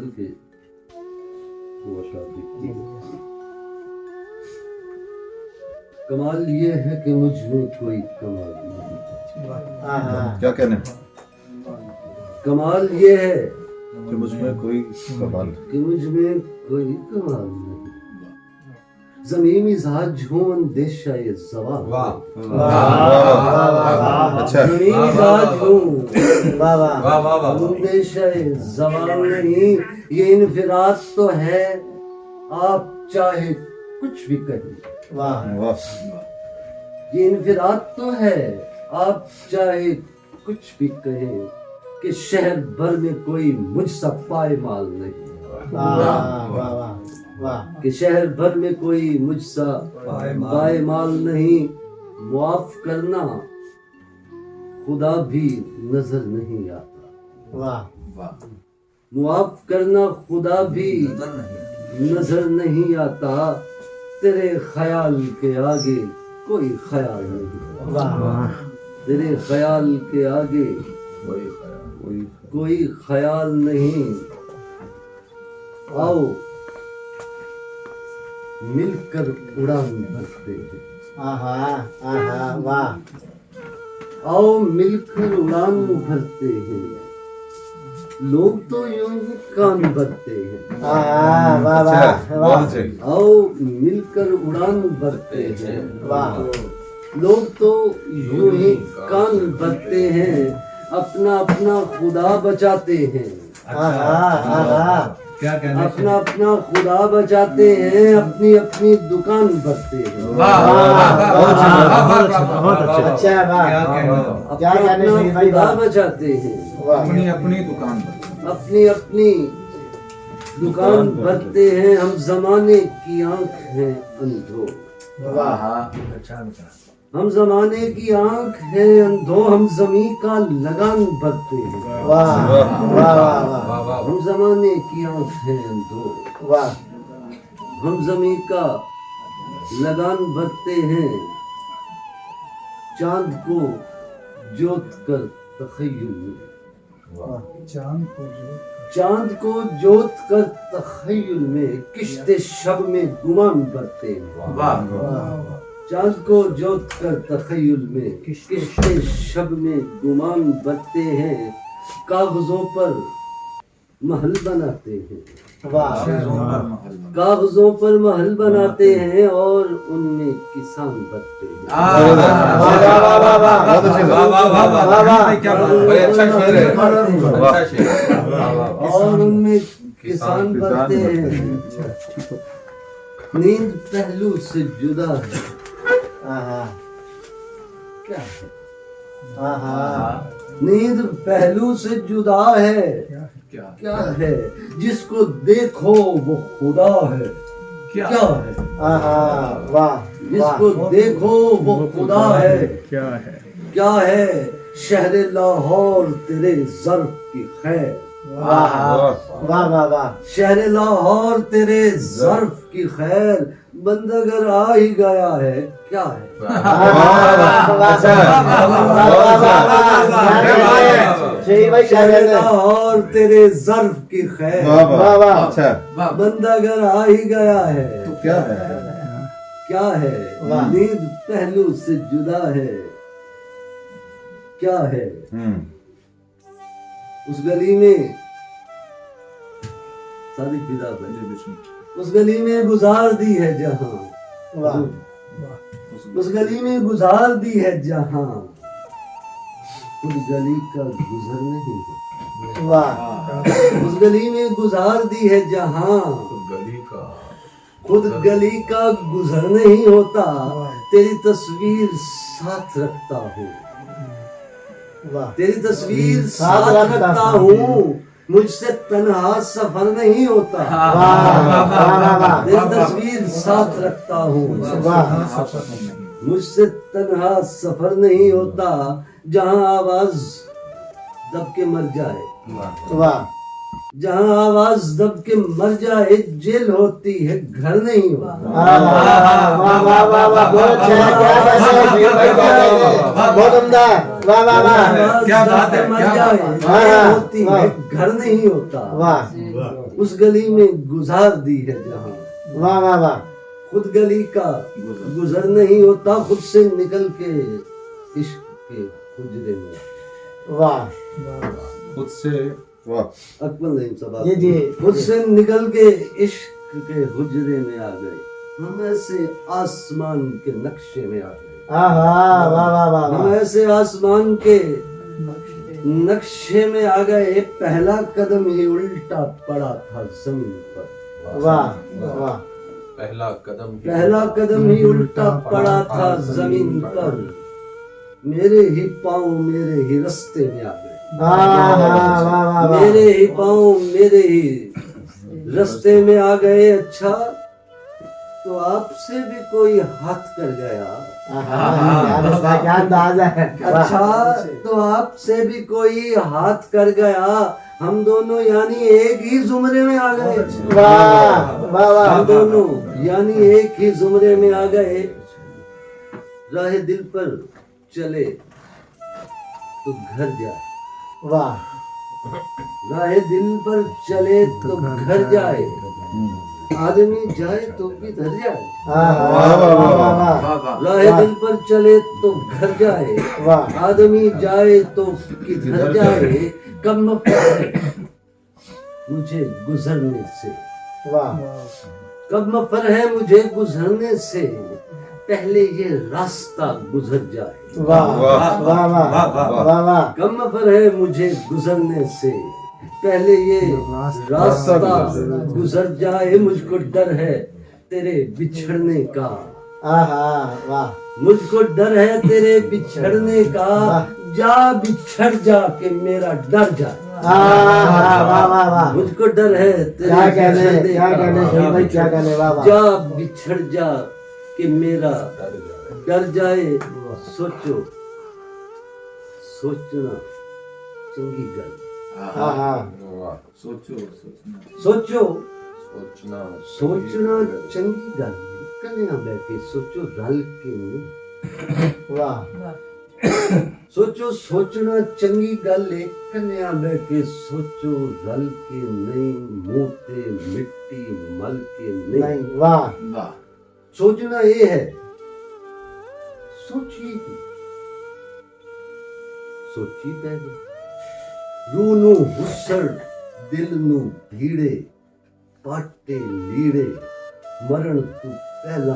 गजल के वो अशआर लिखती है। कमाल ये है कि मुझ में कोई कमाल नहीं। क्या कहने कमाल ये है कि मुझ में कोई कमाल कि मुझ में कोई कमाल नहीं। ज़मीन मिजाज हूँ अंदेशा ये ज़वाल। अच्छा ज़मीन मिजाज हूँ अंदेशा ये ज़वाल नहीं। ये इनफिराद तो है आप चाहे कुछ भी कहें। वाह ये इनफिराद तो है आप चाहे कुछ भी कहें कि शहर भर में कोई मुझसा पायमाल नहीं। कि शहर भर में कोई मुझसा पायमाल नहीं। मुआफ करना खुदा भी नजर नहीं आता। मुआफ करना खुदा भी नजर नहीं आता। तेरे ख्याल के आगे कोई ख्याल नहीं। तेरे ख्याल के आगे कोई ख्याल नहीं। आओ मिलकर उड़ान भरते हैं। आओ मिलकर उड़ान भरते हैं। लोग तो यूं ही कान भरते हैं। आओ मिलकर उड़ान भरते हैं। लोग तो यूं ही कान भरते हैं। अपना अपना खुदा बचाते हैं। क्या कहना अपना अपना खुदा बचाते हैं। अपनी अपनी दुकान भरते हैं। अपना खुदा बचाते हैं। अपनी अपनी दुकान पर अपनी अपनी दुकान भरते हैं। हम जमाने की आंख हैं अंधो। हम जमाने की आंख है अंधो। हम जमी का लगान भरते हैं। हम जमाने की आंख है अंधो। हम जमी का लगान भरते हैं। चांद को जोत कर तखय्युल में। चांद को जोत कर तखय्युल में किश्ते शब में गुमान भरते हैं। चांद को जोत कर तखय्युल में किश्ते शब में गुमान भरते हैं। कागजों पर महल बनाते हैं। कागजों पर महल बनाते हैं और उनमें किसान भरते हैं। और उनमें किसान भरते हैं। नींद पहलू से जुदा है। क्या है? नींद पहलू से जुदा है। क्या है? जिसको देखो वो खुदा है। क्या है? जिसको देखो वो खुदा है। क्या है? शहर लाहौर तेरे ज़र्फ की खैर। शहर लाहौर तेरे ज़र्फ की खैर। बंदगर आ ही गया है। क्या है? शहर लाहौर तेरे ज़र्फ की खैर। बंदगर आ ही गया है। तो क्या है? क्या है? नींद पहलू से जुदा है। क्या है? उस गली में सादी फिदा बजे। उस गली में गुजार दी है जहां। उस गली में गुजार दी है जहां। खुद गली का गुजर नहीं होता। उस गली में गुजार दी है जहां। खुद गली का गुजर नहीं होता। तेरी तस्वीर साथ रखता हूँ। तेरी तस्वीर साथ रखता हूँ। मुझसे तन्हा सफर नहीं होता। तेरी तस्वीर साथ रखता हूँ। मुझसे तन्हा सफर नहीं होता। जहाँ आवाज दब के मर जाए। जहाँ आवाज दब के मर जाए जेल होती है घर नहीं होता। बहुत उम्दा। वाह वाह वाह क्या बात है, मर क्या जाए, बात है। राह होती वाह। है, घर नहीं होता। वाह उस गली में गुजार दी है जहां, वाह वाह वाह खुद गली का गुजर नहीं होता, खुद से निकल के इश्क के हुजरे में। वाह खुद से वाह अकबर नहीं सब जी जी खुद से निकल के इश्क के हुजरे में आ गए, हम ऐसे आसमान के नक्शे में आ गए। वाह वाह वाह वाह हम वाह ऐसे आसमान के नक्शे में आ गए, पहला कदम ही उल्टा पड़ा था जमीन पर। वाह वाह पहला कदम ही उल्टा पड़ा था जमीन पर, मेरे ही पाँव मेरे ही रास्ते में आ गए। वाह वाह वाह वाह मेरे ही पाँव मेरे ही रास्ते में आ गए। अच्छा तो आपसे भी कोई हाथ कर गया, क्या अंदाजा है अच्छा तो आपसे भी कोई हाथ कर गया, हम दोनों यानी एक ही जुमरे में आ गए। वाह वाह वाह हम दोनों यानी एक ही जुमरे में आ गए। राह दिल पर चले तो घर जाए, वाह राह दिल पर चले तो घर जाए, आदमी जाए तो किधर जाए। वाह वाह वाह राह दिल पर चले तो घर जाए, वाह आदमी जाए तो किधर जाए, कम मुझे गुजरने से, वाह कब मफर है मुझे गुजरने से, पहले ये रास्ता गुजर जाए। वाह वाह वाह वाह वाह कब मफर है मुझे गुजरने से, पहले ये रास्ता गुजर जाए। मुझको डर है तेरे बिछड़ने का, आहा वाह मुझको डर है तेरे बिछड़ने का, जा बिछड़ जा के मेरा डर जा। आहा वाह वाह वाह मुझको डर है तेरे क्या कहने बिछड़ने क्या का, कहने शहीद भाई क्या कहने वाह वाह जा बिछड़ जा कि मेरा डर जाए। सोचो सोचना चंगी गल, आहा सोचो सोचो सोचना चंगी गल, कन्या बैठे सोचो रल के नहीं। वाह सोचो सोचना चंगी गल है, कन्या बैठे सोचो रल के नहीं, मोते मिट्टी मल के नहीं। नहीं वाह सोचना ये है, सोचिए सोची पहले, रूह नू हुस्सड़ दिल नू भीड़े, पाटे लीड़े मरण तू पहला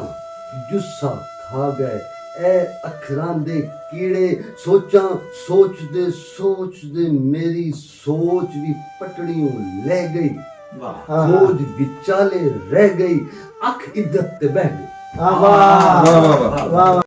जुस्सा खा गए, ए अखरां दे कीड़े। सोचा सोच दे मेरी सोच भी पटड़ियों ले गई, खोज विचाले रह गई, अख इद्दत ते बह गई। वाह वाह वाह